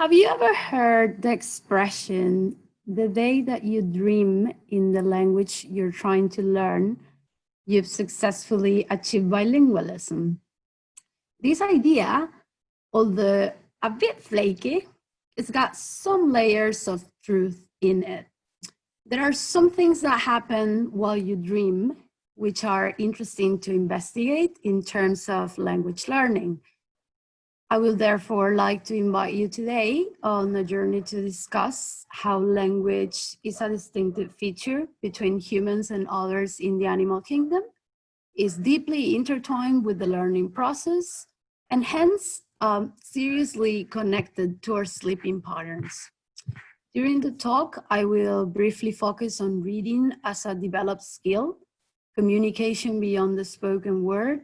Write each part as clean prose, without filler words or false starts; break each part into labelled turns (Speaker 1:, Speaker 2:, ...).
Speaker 1: Have you ever heard the expression, the day that you dream in the language you're trying to learn, you've successfully achieved bilingualism? This idea, although a bit flaky, it's got some layers of truth in it. There are some things that happen while you dream, which are interesting to investigate in terms of language learning. I will therefore like to invite you today on a journey to discuss how language is a distinctive feature between humans and others in the animal kingdom, is deeply intertwined with the learning process, and hence seriously connected to our sleeping patterns. During the talk, I will briefly focus on reading as a developed skill, communication beyond the spoken word,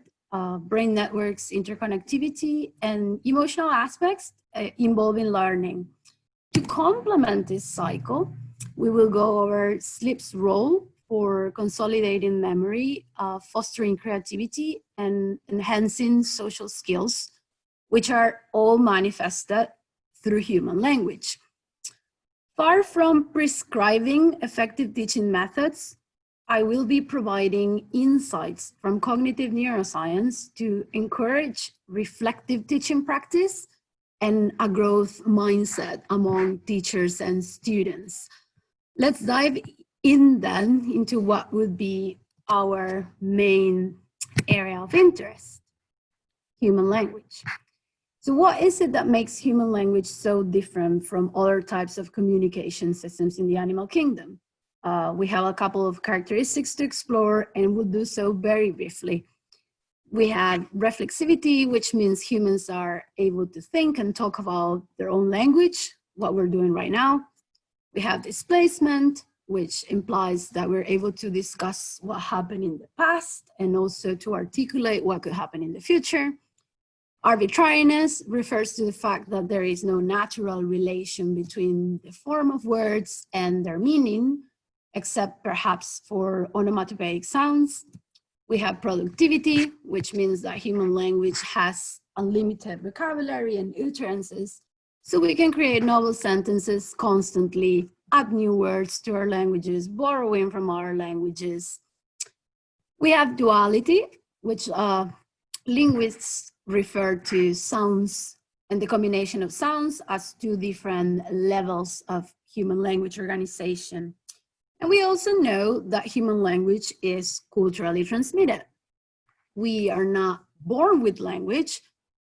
Speaker 1: brain networks, interconnectivity, and emotional aspects involving learning. To complement this cycle, we will go over sleep's role for consolidating memory, fostering creativity, and enhancing social skills, which are all manifested through human language. Far from prescribing effective teaching methods, I will be providing insights from cognitive neuroscience to encourage reflective teaching practice and a growth mindset among teachers and students. Let's dive in then into what would be our main area of interest, human language. So what is it that makes human language so different from other types of communication systems in the animal kingdom? We have a couple of characteristics to explore, and we'll do so very briefly. We have reflexivity, which means humans are able to think and talk about their own language, what we're doing right now. We have displacement, which implies that we're able to discuss what happened in the past and also to articulate what could happen in the future. Arbitrariness refers to the fact that there is no natural relation between the form of words and their meaning, except perhaps for onomatopoeic sounds. We have productivity, which means that human language has unlimited vocabulary and utterances, so we can create novel sentences constantly, add new words to our languages, borrowing from other languages. We have duality, which linguists refer to sounds and the combination of sounds as two different levels of human language organization. And we also know that human language is culturally transmitted. We are not born with language,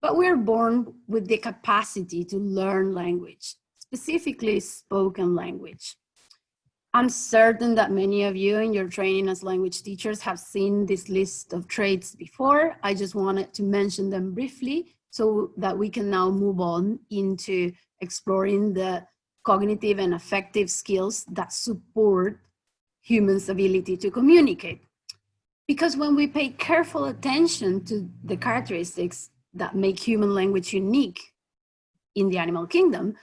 Speaker 1: but we're born with the capacity to learn language, specifically spoken language. I'm certain that many of you in your training as language teachers have seen this list of traits before. I just wanted to mention them briefly so that we can now move on into exploring the cognitive and affective skills that support humans' ability to communicate. Because when we pay careful attention to the characteristics that make human language unique in the animal kingdom,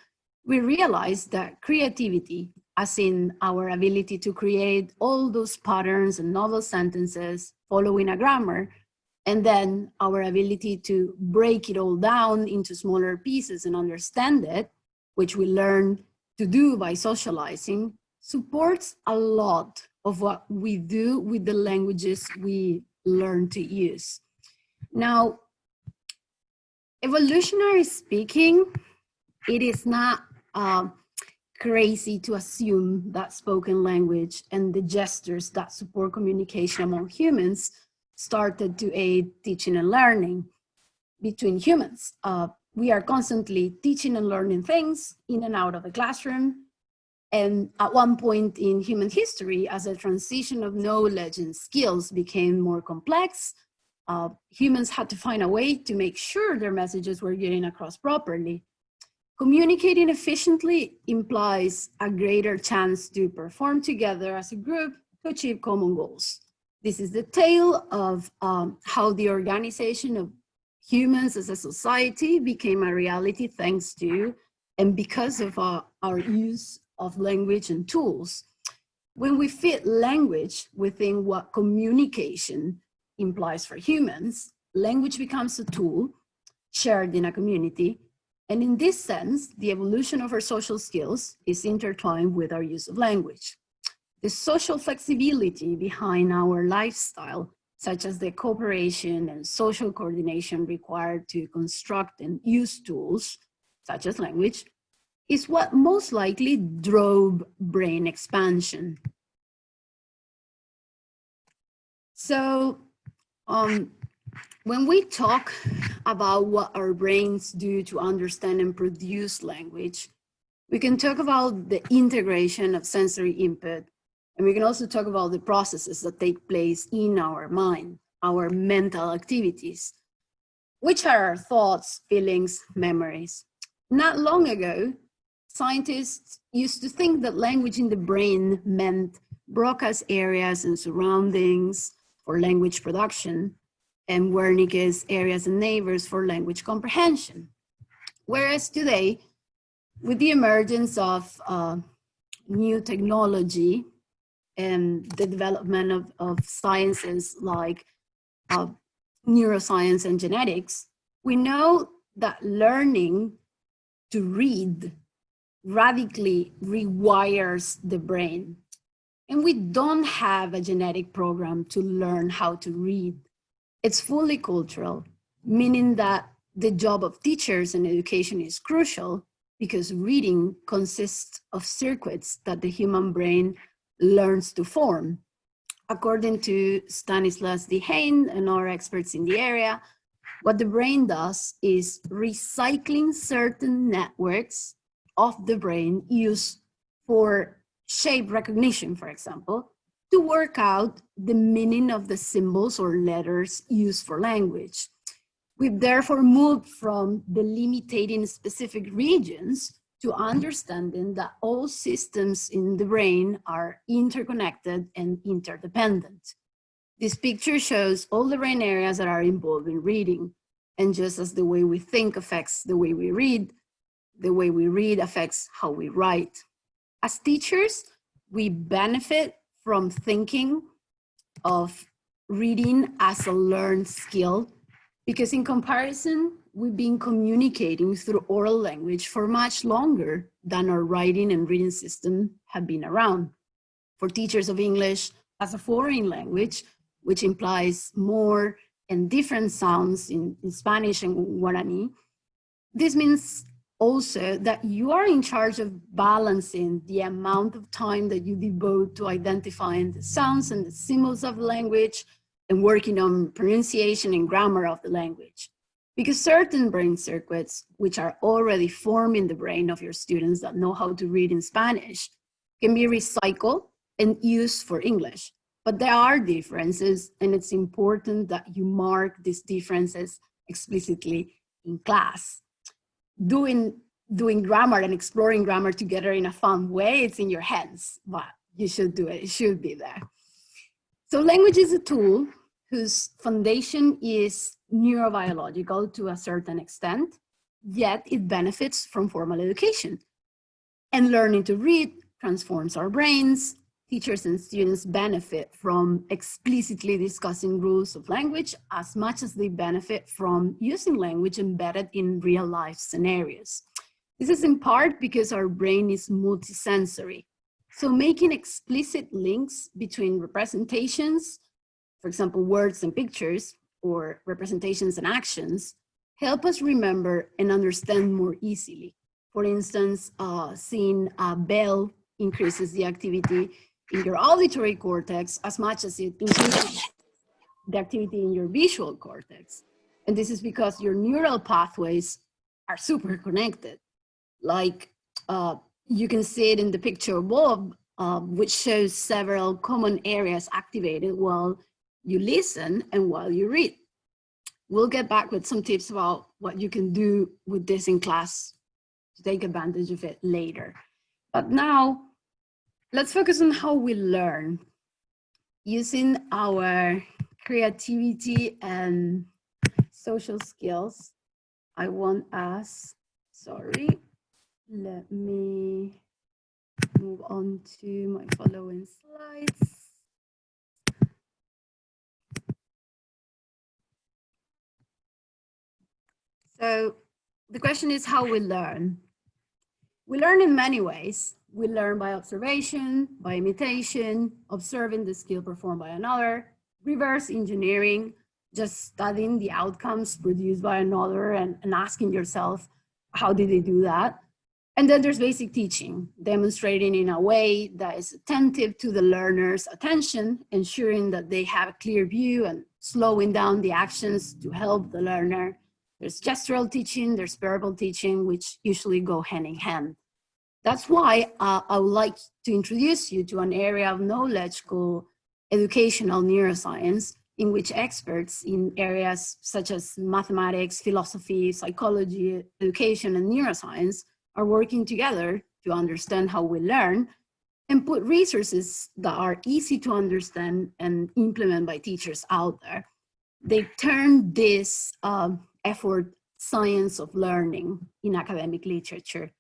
Speaker 1: we realize that creativity, as in our ability to create all those patterns and novel sentences following a grammar, and then our ability to break it all down into smaller pieces and understand it, which we learn to do by socializing, supports a lot of what we do with the languages we learn to use. Now, evolutionary speaking, it is not crazy to assume that spoken language and the gestures that support communication among humans started to aid teaching and learning between humans. We are constantly teaching and learning things in and out of the classroom. And at one point in human history, as the transition of knowledge and skills became more complex, humans had to find a way to make sure their messages were getting across properly. Communicating efficiently implies a greater chance to perform together as a group to achieve common goals. This is the tale of how the organization of humans as a society became a reality thanks to and because of our use of language and tools. When we fit language within what communication implies for humans, language becomes a tool shared in a community, And in this sense, the evolution of our social skills is intertwined with our use of language. The social flexibility behind our lifestyle, such as the cooperation and social coordination required to construct and use tools, such as language, is what most likely drove brain expansion. So when we talk about what our brains do to understand and produce language, we can talk about the integration of sensory input, and we can also talk about the processes that take place in our mind, our mental activities, which are our thoughts, feelings, memories. Not long ago, scientists used to think that language in the brain meant broadcast areas and surroundings for language production, and Wernicke's areas and neighbors for language comprehension. Whereas today, with the emergence of new technology and the development of sciences like neuroscience and genetics, we know that learning to read radically rewires the brain. And we don't have a genetic program to learn how to read. It's fully cultural, meaning that the job of teachers and education is crucial because reading consists of circuits that the human brain learns to form. According to Stanislas Dehaene and other experts in the area, what the brain does is recycling certain networks of the brain used for shape recognition, for example, to work out the meaning of the symbols or letters used for language. We've therefore moved from delimiting specific regions to understanding that all systems in the brain are interconnected and interdependent. This picture shows all the brain areas that are involved in reading. And just as the way we think affects the way we read affects how we write. As teachers, we benefit from thinking of reading as a learned skill because in comparison, we've been communicating through oral language for much longer than our writing and reading system have been around. For teachers of English as a foreign language, which implies more and different sounds in Spanish and Guarani, this means also that you are in charge of balancing the amount of time that you devote to identifying the sounds and the symbols of language and working on pronunciation and grammar of the language. Because certain brain circuits, which are already formed in the brain of your students that know how to read in Spanish, can be recycled and used for English. But there are differences, and it's important that you mark these differences explicitly in class. Doing grammar and exploring grammar together in a fun way, it's in your hands, but you should do it, it should be there. So language is a tool whose foundation is neurobiological to a certain extent, yet it benefits from formal education. And learning to read transforms our brains. Teachers and students benefit from explicitly discussing rules of language as much as they benefit from using language embedded in real life scenarios. This is in part because our brain is multisensory. So making explicit links between representations, for example, words and pictures, or representations and actions, help us remember and understand more easily. For instance, seeing a bell increases the activity in your auditory cortex as much as it increases the activity in your visual cortex. And this is because your neural pathways are super connected. Like you can see it in the picture above, which shows several common areas activated while you listen and while you read. We'll get back with some tips about what you can do with this in class to take advantage of it later. But now, let's focus on how we learn using our creativity and social skills. I want us, sorry, let me move on to my following slides. So The question is how we learn. We learn in many ways. We learn by observation, by imitation, observing the skill performed by another, reverse engineering, just studying the outcomes produced by another and asking yourself, how did they do that? And then there's basic teaching, demonstrating in a way that is attentive to the learner's attention, ensuring that they have a clear view and slowing down the actions to help the learner. There's gestural teaching, there's verbal teaching, which usually go hand in hand. That's why I would like to introduce you to an area of knowledge called educational neuroscience, in which experts in areas such as mathematics, philosophy, psychology, education, and neuroscience are working together to understand how we learn and put resources that are easy to understand and implement by teachers out there. They turn this effort science of learning in academic literature.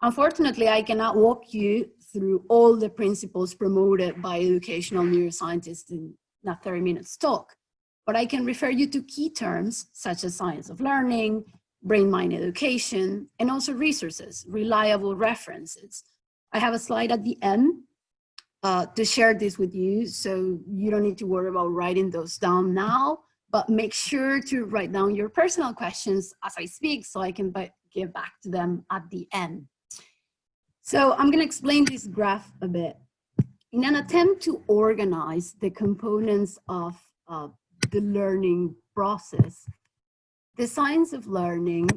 Speaker 1: Unfortunately, I cannot walk you through all the principles promoted by educational neuroscientists in a 30 minutes talk, but I can refer you to key terms such as science of learning, brain-mind education, and also resources, reliable references. I have a slide at the end to share this with you, so you don't need to worry about writing those down now, but make sure to write down your personal questions as I speak so I can get back to them at the end. So I'm going to explain this graph a bit. In an attempt to organize the components of the learning process, the science of learning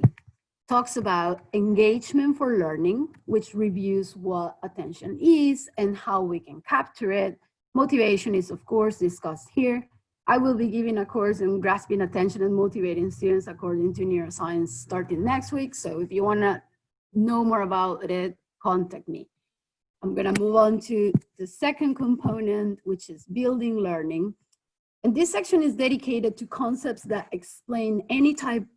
Speaker 1: talks about engagement for learning, which reviews what attention is and how we can capture it. Motivation is, of course, discussed here. I will be giving a course on grasping attention and motivating students according to neuroscience starting next week. So if you want to know more about it, contact me. I'm going to move on to the second component, which is building learning. And this section is dedicated to concepts that explain any type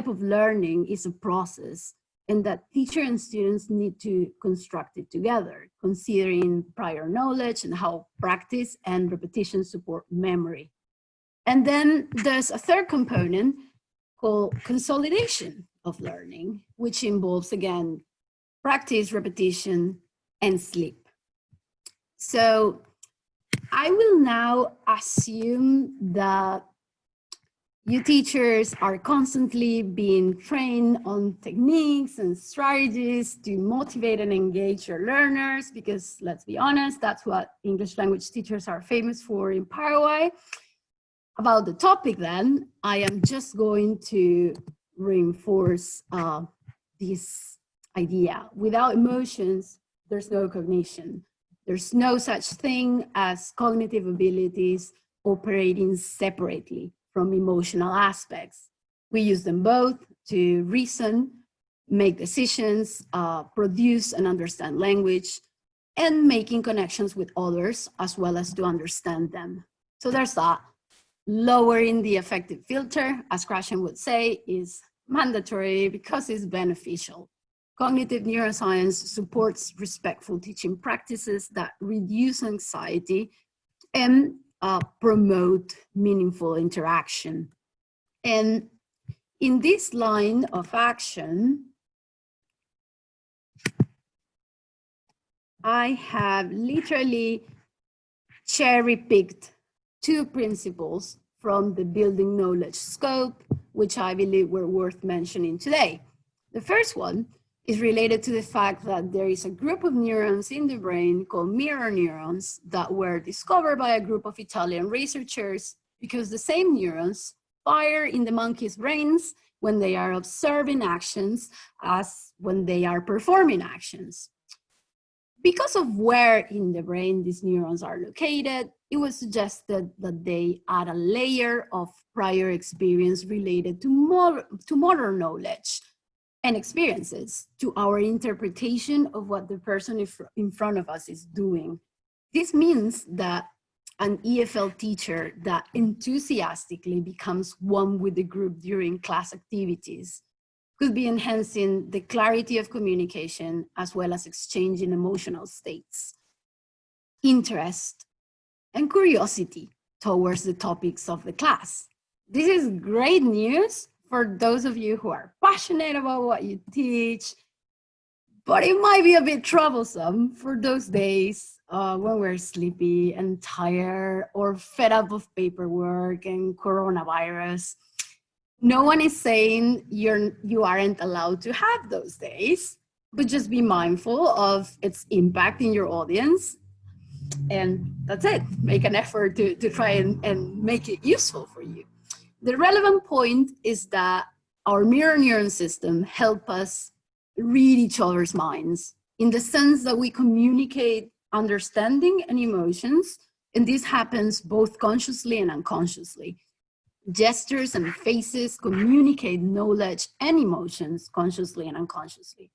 Speaker 1: of learning is a process and that teacher and students need to construct it together, considering prior knowledge and how practice and repetition support memory. And then there's a third component called consolidation of learning, which involves, again, practice, repetition, and sleep. So I will now assume that you teachers are constantly being trained on techniques and strategies to motivate and engage your learners, because let's be honest, that's what English language teachers are famous for in Paraguay. About the topic then, I am just going to reinforce this idea. Without emotions, there's no cognition. There's no such thing as cognitive abilities operating separately from emotional aspects. We use them both to reason, make decisions, produce and understand language, and making connections with others, as well as to understand them. So there's that. Lowering the affective filter, as Krashen would say, is mandatory because it's beneficial. Cognitive neuroscience supports respectful teaching practices that reduce anxiety and promote meaningful interaction. And in this line of action, I have literally cherry-picked two principles from the building knowledge scope, which I believe were worth mentioning today. The first one is related to the fact that there is a group of neurons in the brain called mirror neurons that were discovered by a group of Italian researchers because the same neurons fire in the monkeys' brains when they are observing actions as when they are performing actions. Because of where in the brain these neurons are located, it was suggested that they add a layer of prior experience related to motor knowledge and experiences to our interpretation of what the person in front of us is doing. This means that an EFL teacher that enthusiastically becomes one with the group during class activities could be enhancing the clarity of communication as well as exchanging emotional states, interest, and curiosity towards the topics of the class. This is great news for those of you who are passionate about what you teach, but it might be a bit troublesome for those days when we're sleepy and tired or fed up of paperwork and coronavirus. No one is saying you aren't allowed to have those days, but just be mindful of its impact in your audience. And that's it. Make an effort to try and make it useful for you. The relevant point is that our mirror neuron system help us read each other's minds in the sense that we communicate understanding and emotions, and this happens both consciously and unconsciously. Gestures and faces communicate knowledge and emotions consciously and unconsciously,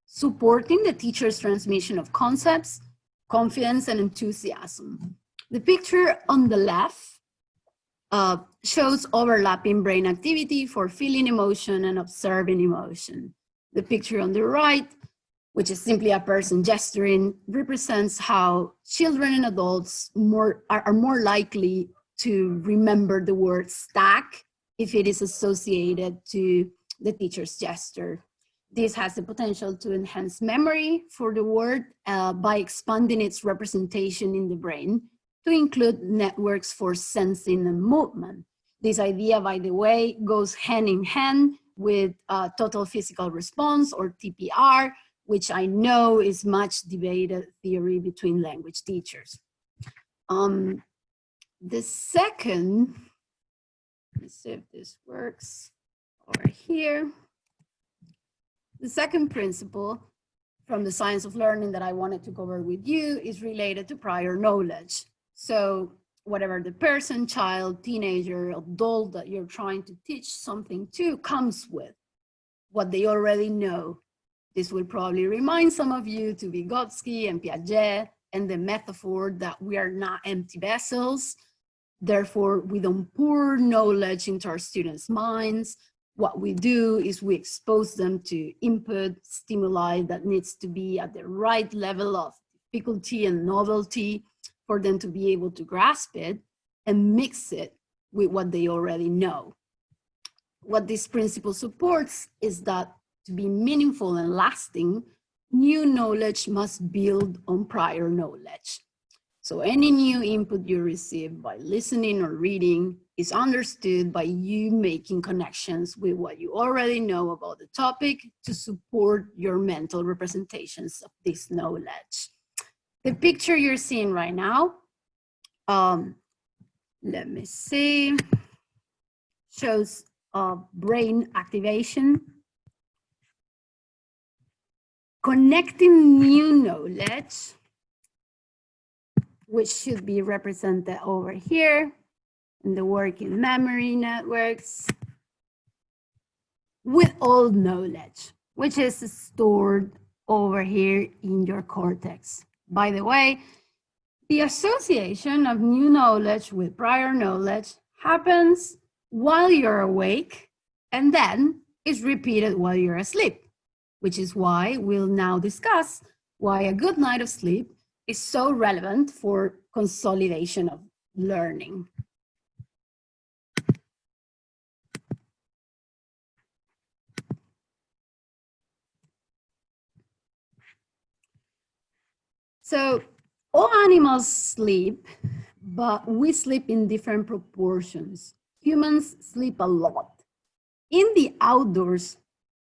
Speaker 1: supporting the teacher's transmission of concepts, confidence, and enthusiasm. The picture on the left shows overlapping brain activity for feeling emotion and observing emotion. The picture on the right, which is simply a person gesturing, represents how children and adults are more likely to remember the word stack if it is associated to the teacher's gesture. This has the potential to enhance memory for the word by expanding its representation in the brain to include networks for sensing and movement. This idea, by the way, goes hand in hand with total physical response, or TPR, which I know is much debated theory between language teachers. The second, let's see if this works over here. The second principle from the science of learning that I wanted to cover with you is related to prior knowledge. So whatever the person, child, teenager, adult that you're trying to teach something to comes with, what they already know. This will probably remind some of you to Vygotsky and Piaget and the metaphor that we are not empty vessels. Therefore, we don't pour knowledge into our students' minds. What we do is we expose them to input, stimuli that needs to be at the right level of difficulty and novelty for them to be able to grasp it and mix it with what they already know. What this principle supports is that to be meaningful and lasting, new knowledge must build on prior knowledge. So any new input you receive by listening or reading is understood by you making connections with what you already know about the topic to support your mental representations of this knowledge. The picture you're seeing right now, let me see, shows brain activation. Connecting new knowledge, which should be represented over here in the working memory networks, with old knowledge, which is stored over here in your cortex. By the way, the association of new knowledge with prior knowledge happens while you're awake and then is repeated while you're asleep, which is why we'll now discuss why a good night of sleep is so relevant for consolidation of learning. So all animals sleep, but we sleep in different proportions. Humans sleep a lot. In the outdoors,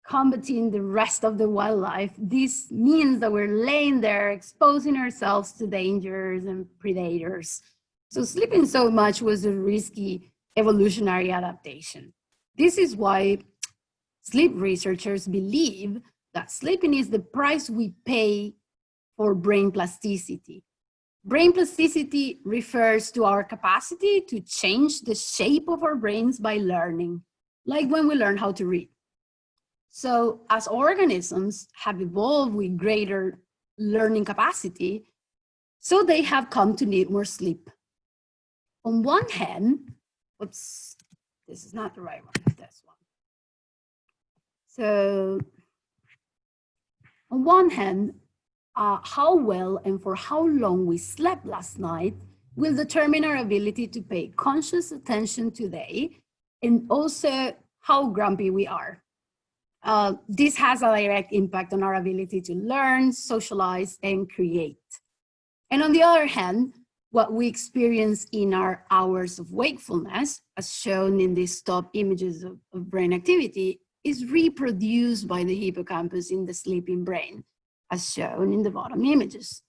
Speaker 1: combating the rest of the wildlife, this means that we're laying there exposing ourselves to dangers and predators. So sleeping so much was a risky evolutionary adaptation. This is why sleep researchers believe that sleeping is the price we pay for brain plasticity. Brain plasticity refers to our capacity to change the shape of our brains by learning, like when we learn how to read. So as organisms have evolved with greater learning capacity, so they have come to need more sleep. On one hand, oops, this is not the right one, this one. So on one hand, how well and for how long we slept last night will determine our ability to pay conscious attention today, and also how grumpy we are. This has a direct impact on our ability to learn, socialize, and create. And on the other hand, what we experience in our hours of wakefulness, as shown in these top images of brain activity, is reproduced by the hippocampus in the sleeping brain, as shown in the bottom images.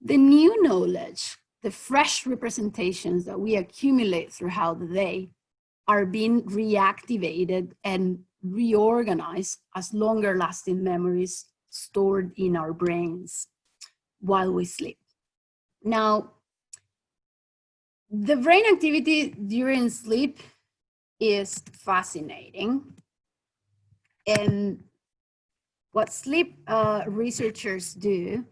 Speaker 1: The new knowledge, the fresh representations that we accumulate throughout the day, are being reactivated and reorganized as longer lasting memories stored in our brains while we sleep. Now, the brain activity during sleep is fascinating. And what sleep researchers do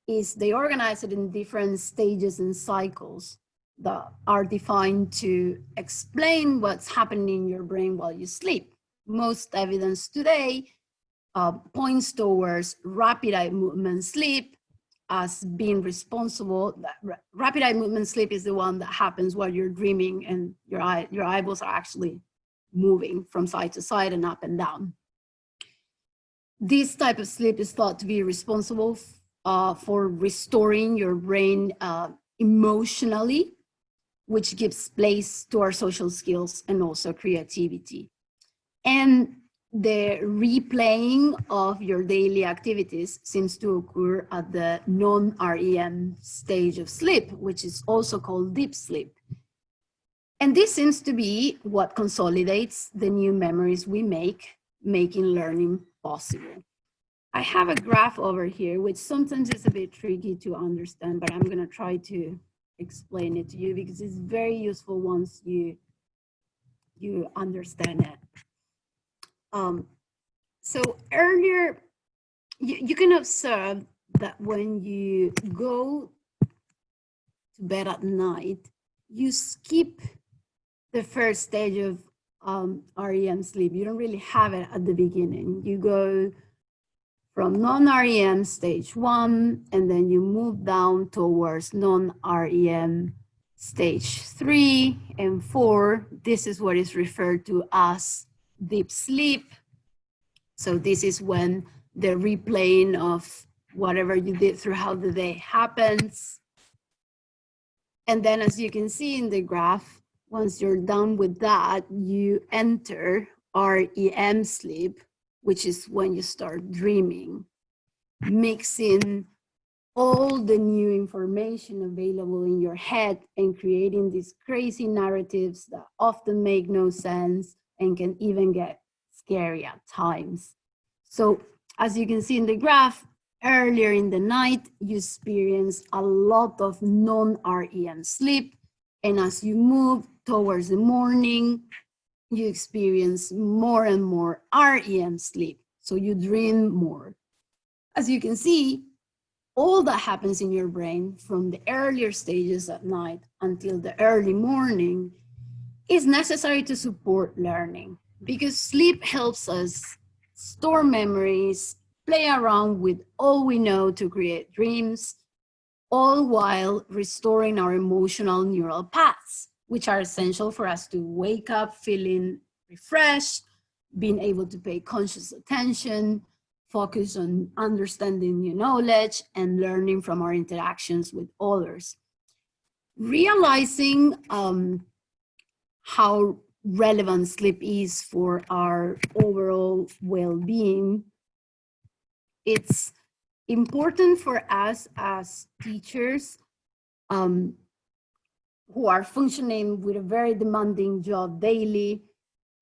Speaker 1: is they organize it in different stages and cycles that are defined to explain what's happening in your brain while you sleep. Most evidence today points towards rapid eye movement sleep as being responsible. Rapid eye movement sleep is the one that happens while you're dreaming and your eyeballs are actually moving from side to side and up and down. This type of sleep is thought to be responsible for restoring your brain emotionally, which gives place to our social skills and also creativity. And the replaying of your daily activities seems to occur at the non-REM stage of sleep, which is also called deep sleep. And this seems to be what consolidates the new memories we make, making learning possible. I have a graph over here, which sometimes is a bit tricky to understand, but I'm going to try to explain it to you because it's very useful once you understand it. So earlier, you can observe that when you go to bed at night, you skip the first stage of REM sleep. You don't really have it at the beginning. You go from non-REM stage 1, and then you move down towards non-REM stage 3 and 4. This is what is referred to as deep sleep. So this is when the replaying of whatever you did throughout the day happens. And then as you can see in the graph, once you're done with that, you enter REM sleep, which is when you start dreaming, mixing all the new information available in your head and creating these crazy narratives that often make no sense and can even get scary at times. So as you can see in the graph, earlier in the night, you experience a lot of non-REM sleep. And as you move towards the morning, you experience more and more REM sleep. So you dream more. As you can see, all that happens in your brain from the earlier stages at night until the early morning is necessary to support learning, because sleep helps us store memories, play around with all we know to create dreams, all while restoring our emotional neural paths, which are essential for us to wake up feeling refreshed, being able to pay conscious attention, focus on understanding new knowledge, and learning from our interactions with others. Realizing how relevant sleep is for our overall well-being, it's important for us as teachers who are functioning with a very demanding job daily,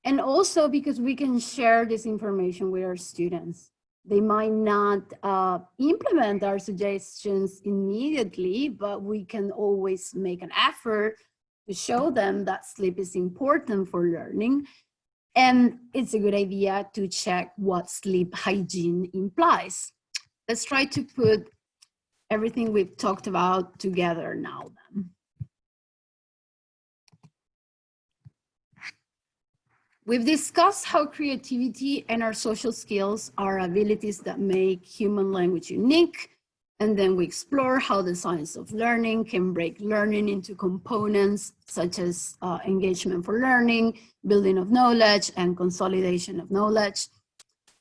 Speaker 1: and also because we can share this information with our students. They might not implement our suggestions immediately, but we can always make an effort to show them that sleep is important for learning. And it's a good idea to check what sleep hygiene implies. Let's try to put everything we've talked about together now then. We've discussed how creativity and our social skills are abilities that make human language unique And then we explore how the science of learning can break learning into components such as engagement for learning, building of knowledge, and consolidation of knowledge.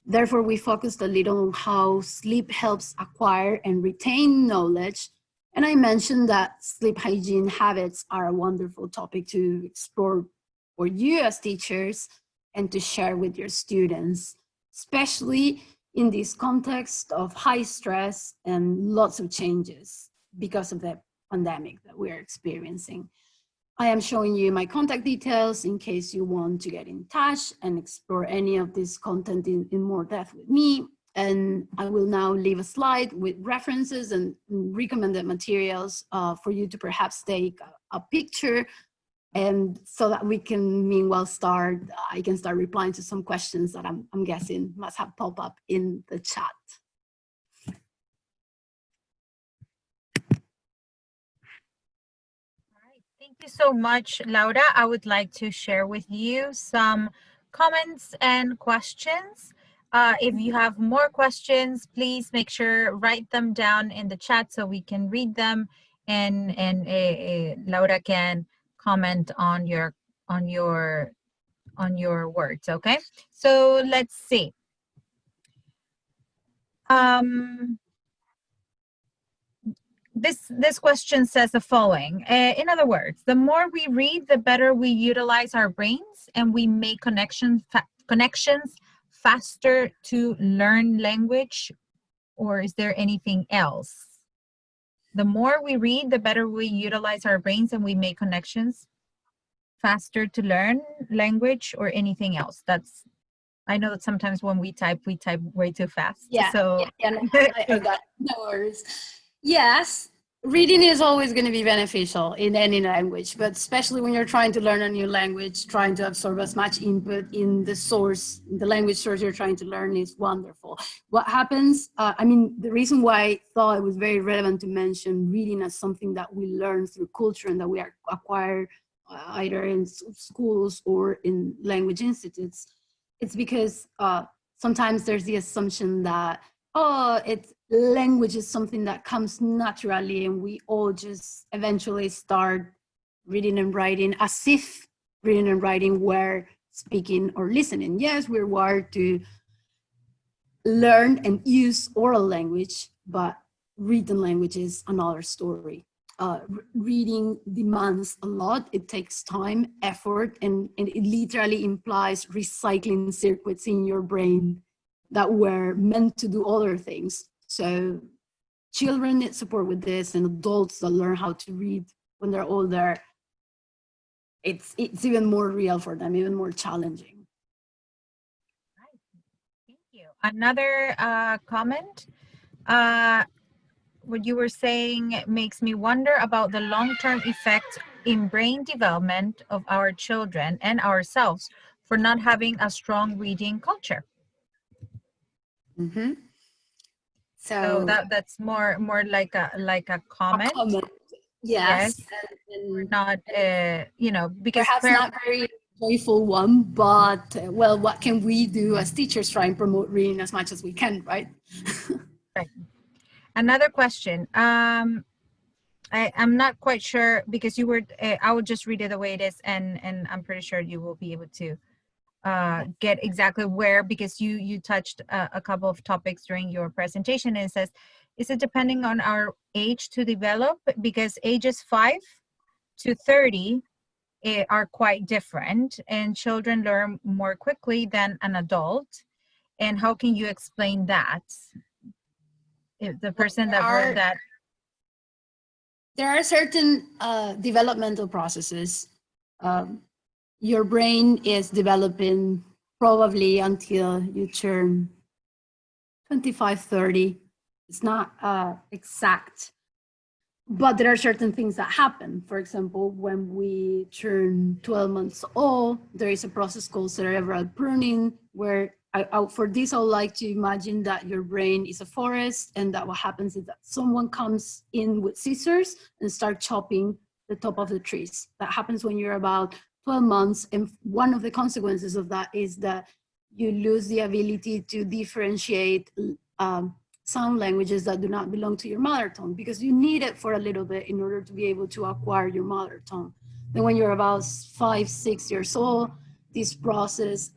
Speaker 1: Therefore, we focused a little on how sleep helps acquire and retain knowledge. And I mentioned that sleep hygiene habits are a wonderful topic to explore for you as teachers and to share with your students, especially in this context of high stress and lots of changes because of the pandemic that we're experiencing. I am showing you my contact details in case you want to get in touch and explore any of this content in more depth with me. And I will now leave a slide with references and recommended materials for you to perhaps take a picture, and so that we can meanwhile I can start replying to some questions that I'm guessing must have popped up in the chat.
Speaker 2: Thank you so much, Laura. I would like to share with you some comments and questions. If you have more questions, please make sure write them down in the chat so we can read them, and Laura can comment on your words. Okay, so let's see. This question says the following. In other words, the more we read, the better we utilize our brains, and we make connections faster to learn language, or is there anything else? The more we read, the better we utilize our brains, and we make connections faster to learn language, or anything else. I know that sometimes when we type way too fast.
Speaker 1: Yeah,
Speaker 2: so
Speaker 1: yeah, no, I got no worries. Yes, reading is always going to be beneficial in any language, but especially when you're trying to learn a new language, trying to absorb as much input in the language source you're trying to learn is wonderful. What happens, the reason why I thought it was very relevant to mention reading as something that we learn through culture and that we acquire either in schools or in language institutes, it's because sometimes there's the assumption that, language is something that comes naturally and we all just eventually start reading and writing as if reading and writing were speaking or listening. Yes, we're wired to learn and use oral language, but written language is another story. Reading demands a lot. It takes time, effort, and it literally implies recycling circuits in your brain that were meant to do other things. So children need support with this, and adults that learn how to read when they're older, it's even more real for them, even more challenging.
Speaker 2: Right. Thank you. Another comment. What you were saying makes me wonder about the long-term effect in brain development of our children and ourselves for not having a strong reading culture.
Speaker 1: Mm-hmm.
Speaker 2: So that's more like a comment.
Speaker 1: A comment. Yes.
Speaker 2: We're not, because
Speaker 1: perhaps not very joyful one, but well, what can we do as teachers try and promote reading as much as we can, right?
Speaker 2: Right. Another question. I'm not quite sure because you were. I will just read it the way it is, and I'm pretty sure you will be able to get exactly where, because you touched a couple of topics during your presentation. And it says, is it depending on our age to develop? Because ages 5 to 30 are quite different, and children learn more quickly than an adult. And how can you explain that? If the person that wrote that.
Speaker 1: There are certain developmental processes. Your brain is developing probably until you turn 25, 30. It's not exact, but there are certain things that happen. For example, when we turn 12 months old, there is a process called cerebral pruning, where for this, I would like to imagine that your brain is a forest, and that what happens is that someone comes in with scissors and start chopping the top of the trees. That happens when you're about 12 months, and one of the consequences of that is that you lose the ability to differentiate sound languages that do not belong to your mother tongue, because you need it for a little bit in order to be able to acquire your mother tongue. Then when you're about 5, 6 years old, this process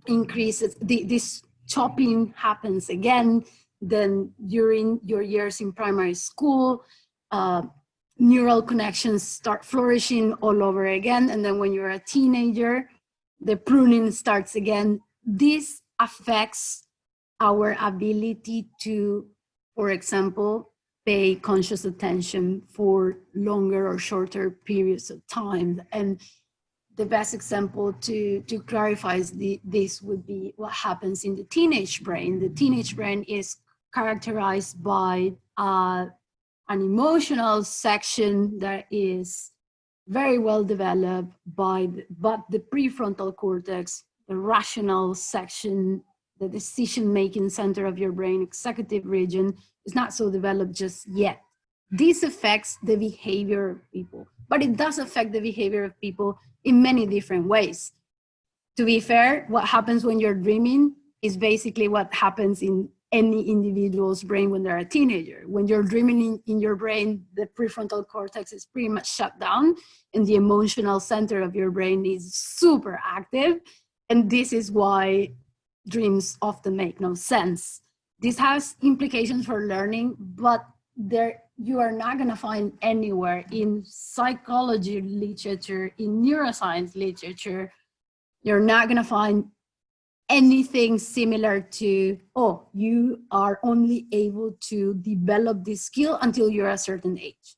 Speaker 1: increases, this chopping happens again. Then during your years in primary school, uh, neural connections start flourishing all over again. And then when you're a teenager, the pruning starts again. This affects our ability to, for example, pay conscious attention for longer or shorter periods of time. And the best example to clarify this would be what happens in the teenage brain. The teenage brain is characterized by an emotional section that is very well developed but the prefrontal cortex, the rational section, the decision-making center of your brain, executive region, is not so developed just yet. This affects the behavior of people, but it does affect the behavior of people in many different ways. To be fair, what happens when you're dreaming is basically what happens in any individual's brain when they're a teenager. When you're dreaming in your brain, the prefrontal cortex is pretty much shut down and the emotional center of your brain is super active. And this is why dreams often make no sense. This has implications for learning, but you are not going to find anywhere in psychology literature, in neuroscience literature, you're not going to find anything similar to, oh, you are only able to develop this skill until you're a certain age.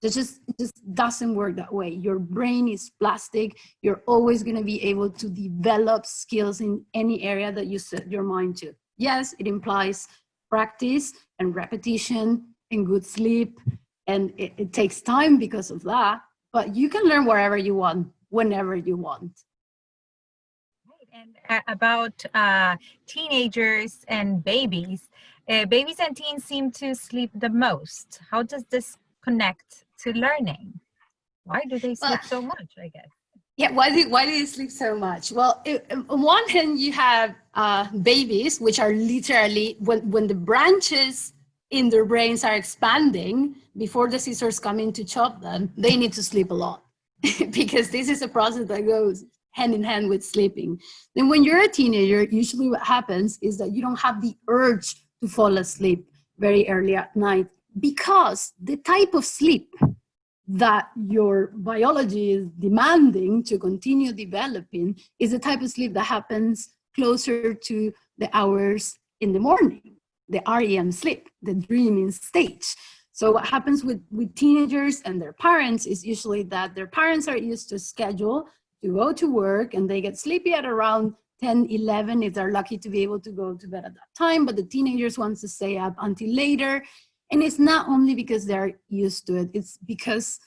Speaker 1: It just doesn't work that way. Your brain is plastic. You're always going to be able to develop skills in any area that you set your mind to. Yes, it implies practice and repetition and good sleep, and it takes time because of that, but you can learn wherever you want, whenever you want.
Speaker 2: And about teenagers and babies, babies and teens seem to sleep the most. How does this connect to learning? Why do they sleep so much, I guess?
Speaker 1: Yeah, why do you sleep so much? Well, on one hand, you have babies, which are literally, when the branches in their brains are expanding, before the scissors come in to chop them, they need to sleep a lot because this is a process that goes hand in hand with sleeping. Then when you're a teenager, usually what happens is that you don't have the urge to fall asleep very early at night because the type of sleep that your biology is demanding to continue developing is the type of sleep that happens closer to the hours in the morning, the REM sleep, the dreaming stage. So what happens with teenagers and their parents is usually that their parents are used to schedule to go to work and they get sleepy at around 10, 11 if they're lucky to be able to go to bed at that time, but the teenagers want to stay up until later. And it's not only because they're used to it, it's because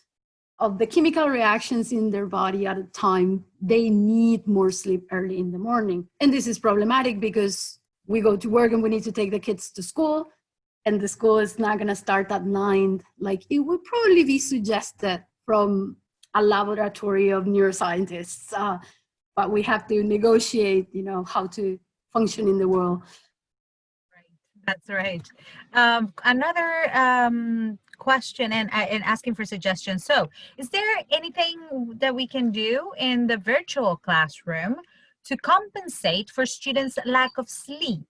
Speaker 1: of the chemical reactions in their body at a time. They need more sleep early in the morning. And this is problematic because we go to work and we need to take the kids to school, and the school is not going to start at 9 like it would probably be suggested from a laboratory of neuroscientists. But we have to negotiate, how to function in the world.
Speaker 2: That's right. Another question and asking for suggestions. So, is there anything that we can do in the virtual classroom to compensate for students' lack of sleep?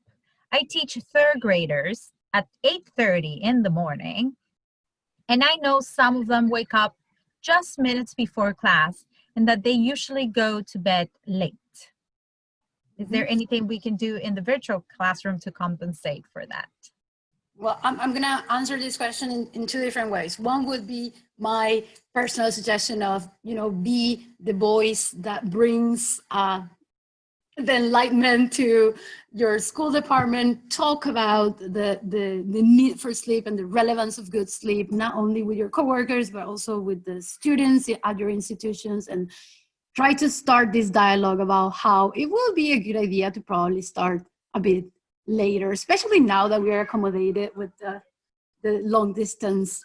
Speaker 2: I teach third graders at 8:30 in the morning, and I know some of them wake up just minutes before class and that they usually go to bed late. Is there anything we can do in the virtual classroom to compensate for that?
Speaker 1: Well, I'm going to answer this question in two different ways. One would be my personal suggestion of, be the voice that brings the enlightenment to your school department. Talk about the need for sleep and the relevance of good sleep, not only with your coworkers, but also with the students at your institutions, and try to start this dialogue about how it will be a good idea to probably start a bit later, especially now that we are accommodated with the long distance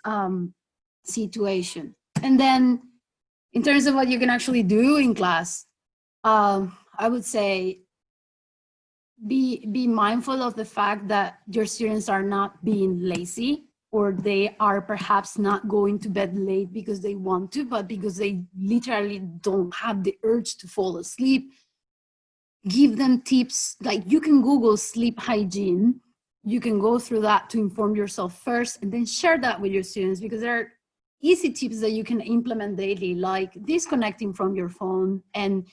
Speaker 1: situation. And then in terms of what you can actually do in class, I would say be mindful of the fact that your students are not being lazy, or they are perhaps not going to bed late because they want to, but because they literally don't have the urge to fall asleep. Give them tips, like you can Google sleep hygiene. You can go through that to inform yourself first, and then share that with your students, because there are easy tips that you can implement daily, like disconnecting from your phone and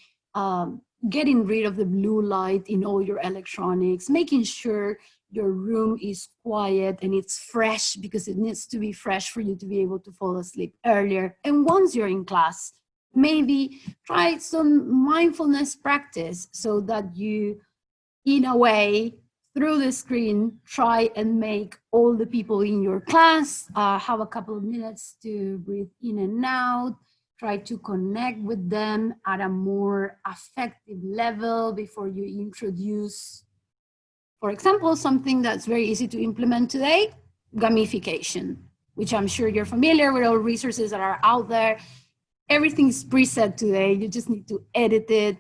Speaker 1: getting rid of the blue light in all your electronics, making sure your room is quiet and it's fresh, because it needs to be fresh for you to be able to fall asleep earlier. And once you're in class, maybe try some mindfulness practice, so that you, in a way, through the screen, try and make all the people in your class have a couple of minutes to breathe in and out. Try to connect with them at a more affective level before you introduce, for example, something that's very easy to implement today: gamification, which I'm sure you're familiar with, all resources that are out there. Everything's preset today. You just need to edit it,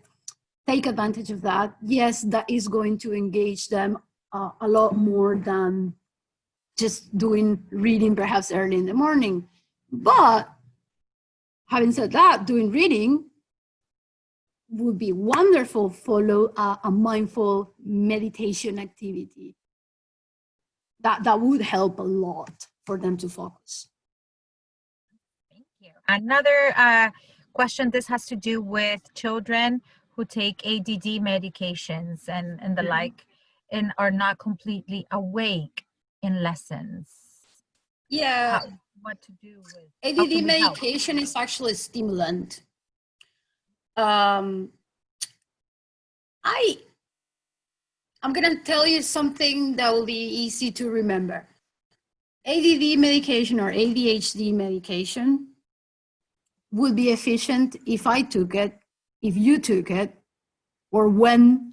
Speaker 1: take advantage of that. Yes, that is going to engage them a lot more than just doing reading perhaps early in the morning. But having said that, doing reading would be wonderful. Follow a mindful meditation activity. That would help a lot for them to focus.
Speaker 2: Thank you. Another question, this has to do with children who take ADD medications and the like, and are not completely awake in lessons.
Speaker 1: Yeah,
Speaker 2: What to do with, how can
Speaker 1: ADD
Speaker 2: we help?
Speaker 1: medication is actually a stimulant. I'm going to tell you something that will be easy to remember. ADD medication or ADHD medication would be efficient if I took it, if you took it, or when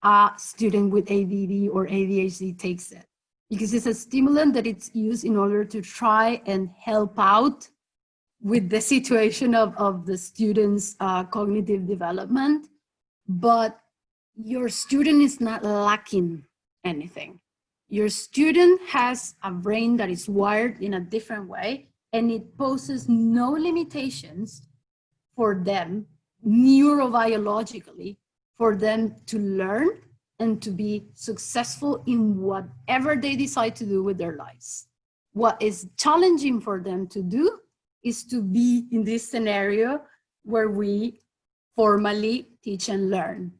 Speaker 1: a student with ADD or ADHD takes it. Because it's a stimulant that it's used in order to try and help out with the situation of the student's cognitive development. But your student is not lacking anything. Your student has a brain that is wired in a different way, and it poses no limitations for them neurobiologically, for them to learn and to be successful in whatever they decide to do with their lives. What is challenging for them to do is to be in this scenario where we formally teach and learn.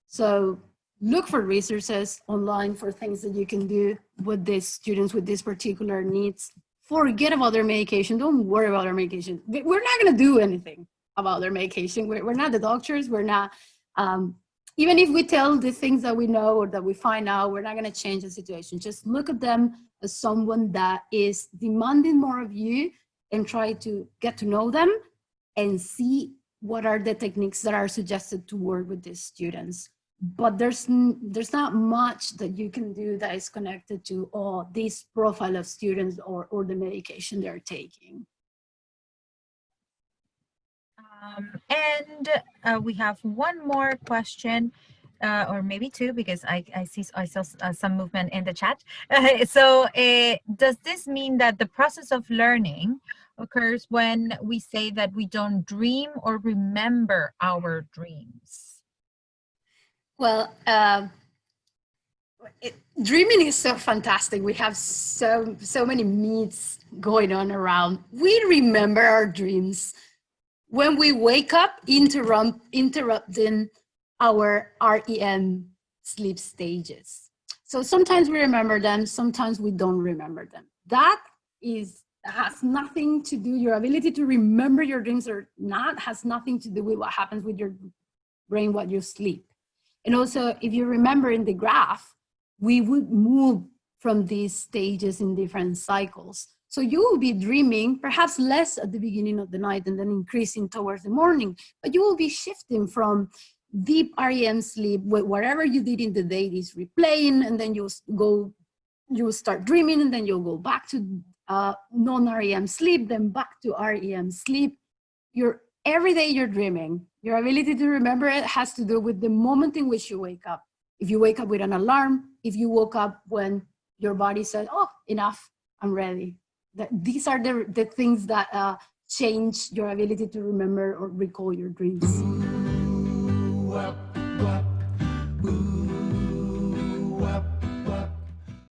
Speaker 1: So look for resources online for things that you can do with these students with these particular needs. Forget about their medication. Don't worry about their medication. We're not going to do anything about their medication. We're not the doctors. We're not, even if we tell the things that we know or that we find out, we're not going to change the situation. Just look at them as someone that is demanding more of you, and try to get to know them and see what are the techniques that are suggested to work with these students. But there's not much that you can do that is connected to this profile of students or the medication they're taking.
Speaker 2: And we have one more question, or maybe two, because I saw some movement in the chat. So does this mean that the process of learning occurs when we say that we don't dream or remember our dreams?
Speaker 1: Well, dreaming is so fantastic. We have so many myths going on around. We remember our dreams when we wake up, interrupting our REM sleep stages. So sometimes we remember them, sometimes we don't remember them. That has nothing to do, your ability to remember your dreams or not has nothing to do with what happens with your brain while you sleep. And also, if you remember in the graph, we would move from these stages in different cycles. So you will be dreaming, perhaps less at the beginning of the night and then increasing towards the morning, but you will be shifting from deep REM sleep, whatever you did in the day is replaying, and then you'll start dreaming, and then you'll go back to non-REM sleep, then back to REM sleep. Every day you're dreaming. Your ability to remember it has to do with the moment in which you wake up. If you wake up with an alarm, if you woke up when your body said, oh, enough, I'm ready. These are the things that change your ability to remember or recall your dreams.